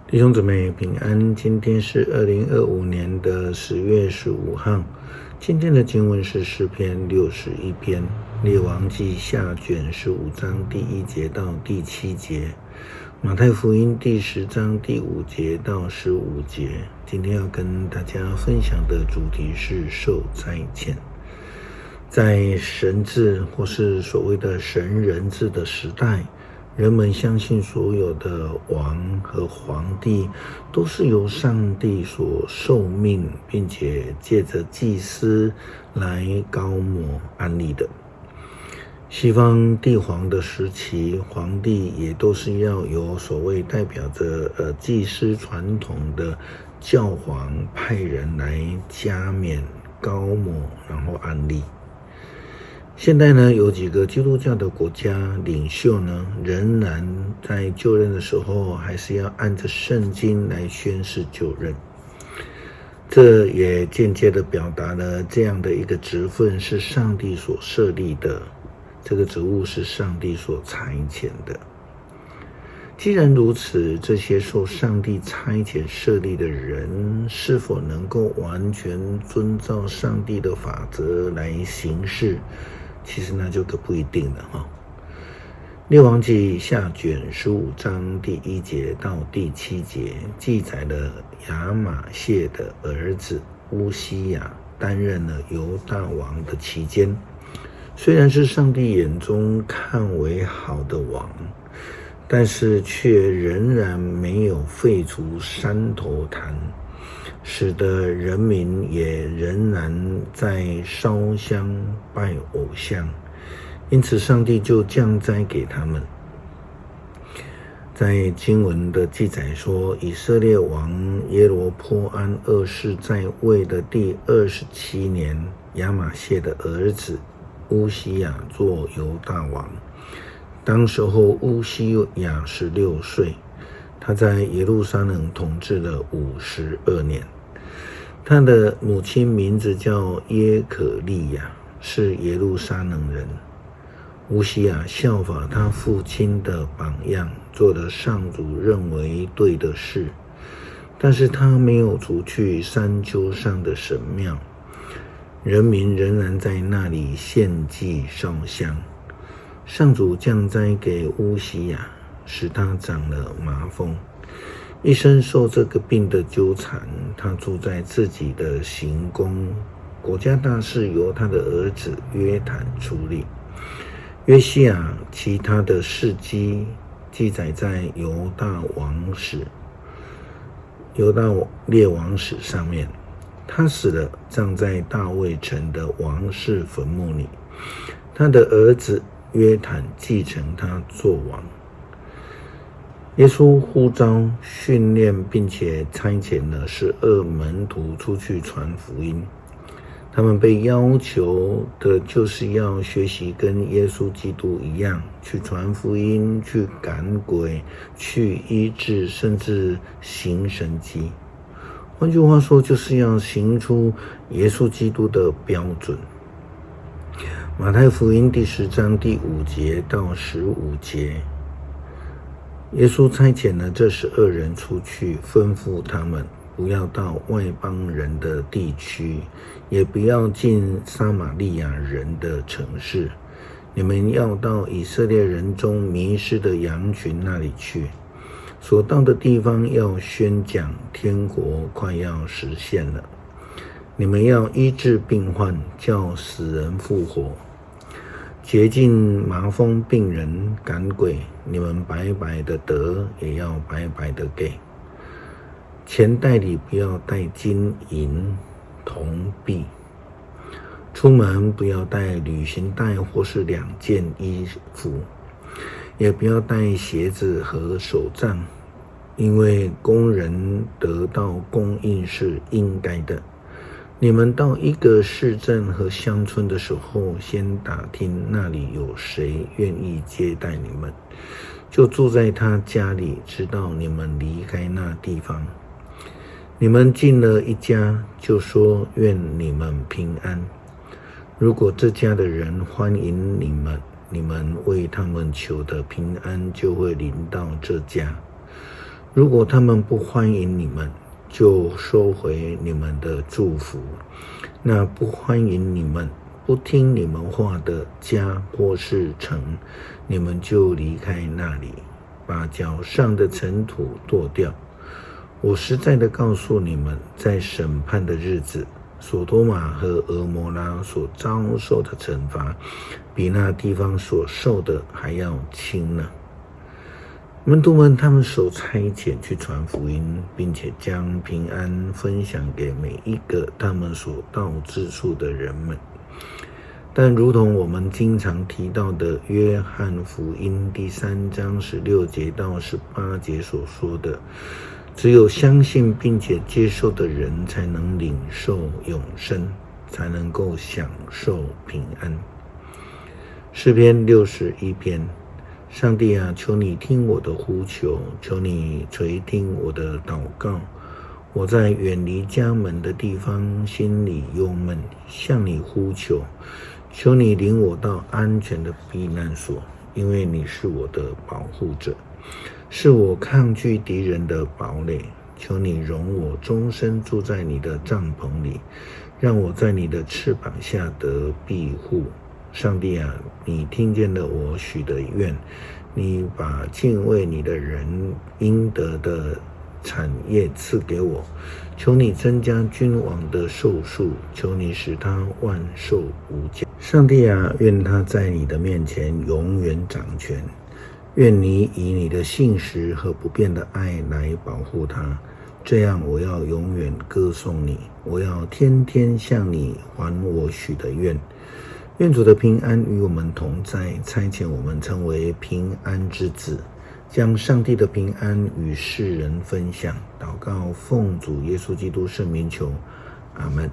弟兄姊妹平安，今天是2025年的10月15号。今天的经文是诗篇61篇，列王记下卷15章第1节到第7节，马太福音第10章第5节到15节。今天要跟大家分享的主题是受差遣。在神制或是所谓的神人制的时代，人们相信所有的王和皇帝都是由上帝所受命，并且借着祭司来膏抹安立的。西方帝皇的时期，皇帝也都是要由所谓代表着祭司传统的教皇派人来加冕、膏抹，然后安立。现在呢，有几个基督教的国家领袖呢，仍然在就任的时候，还是要按着圣经来宣誓就任。这也间接的表达了这样的一个职分是上帝所设立的，这个职务是上帝所差遣的。既然如此，这些受上帝差遣设立的人，是否能够完全遵照上帝的法则来行事，其实那就可不一定了列王记下卷15章第1节到第7节记载了亚玛谢的儿子乌西雅担任了犹大王的期间，虽然是上帝眼中看为好的王，但是却仍然没有废除山头坛，使得人民也仍然在烧香拜偶像，因此上帝就降灾给他们。在经文的记载说，以色列王耶罗波安二世在位的第27年，亚玛谢的儿子乌西雅做犹大王。当时候乌西雅16岁，他在耶路撒冷统治了52年。他的母亲名字叫耶可利亚，是耶路撒冷人。乌西雅效法他父亲的榜样，做了上主认为对的事，但是他没有除去山丘上的神庙，人民仍然在那里献祭烧香。上主降灾给乌西雅，使他长了麻风，一生受这个病的纠缠。他住在自己的行宫，国家大事由他的儿子约坦处理。约西亚其他的事迹记载在犹大列王史上面。他死了，葬在大卫城的王室坟墓里，他的儿子约坦继承他做王。耶稣呼召、训练并且差遣了12门徒出去传福音。他们被要求的就是要学习跟耶稣基督一样，去传福音，去赶鬼，去医治，甚至行神迹。换句话说，就是要行出耶稣基督的标准。马太福音第10章第5节到15节，耶稣差遣了这12人出去，吩咐他们不要到外邦人的地区，也不要进撒玛利亚人的城市，你们要到以色列人中迷失的羊群那里去。所到的地方要宣讲天国快要实现了。你们要医治病患，叫死人复活，洁净麻风病人，赶鬼。你们白白的得，也要白白的给。钱袋里不要带金银铜币，出门不要带旅行袋或是2件衣服，也不要带鞋子和手杖，因为工人得到供应是应该的。你们到一个市镇和乡村的时候，先打听那里有谁愿意接待你们，就住在他家里，直到你们离开那地方。你们进了一家，就说愿你们平安。如果这家的人欢迎你们，你们为他们求的平安就会临到这家。如果他们不欢迎你们，就收回你们的祝福。那不欢迎你们、不听你们话的家或是城，你们就离开那里，把脚上的尘土跺掉。我实在的告诉你们，在审判的日子，索多玛和蛾摩拉所遭受的惩罚，比那地方所受的还要轻呢。门徒们他们受差遣去传福音，并且将平安分享给每一个他们所到之处的人们。但如同我们经常提到的约翰福音第3章16节到18节所说的，只有相信并且接受的人才能领受永生，才能够享受平安。诗篇61篇，上帝啊，求你听我的呼求，求你垂听我的祷告。我在远离家门的地方，心里忧闷，向你呼求，求你领我到安全的避难所，因为你是我的保护者，是我抗拒敌人的堡垒。求你容我终身住在你的帐篷里，让我在你的翅膀下得庇护。上帝啊，你听见了我许的愿，你把敬畏你的人应得的产业赐给我。求你增加君王的寿数，求你使他万寿无疆。上帝啊，愿他在你的面前永远掌权，愿你以你的信实和不变的爱来保护他。这样我要永远歌颂你，我要天天向你还我许的愿。愿主的平安与我们同在，差遣我们成为平安之子，将上帝的平安与世人分享。祷告奉主耶稣基督圣名求，阿们。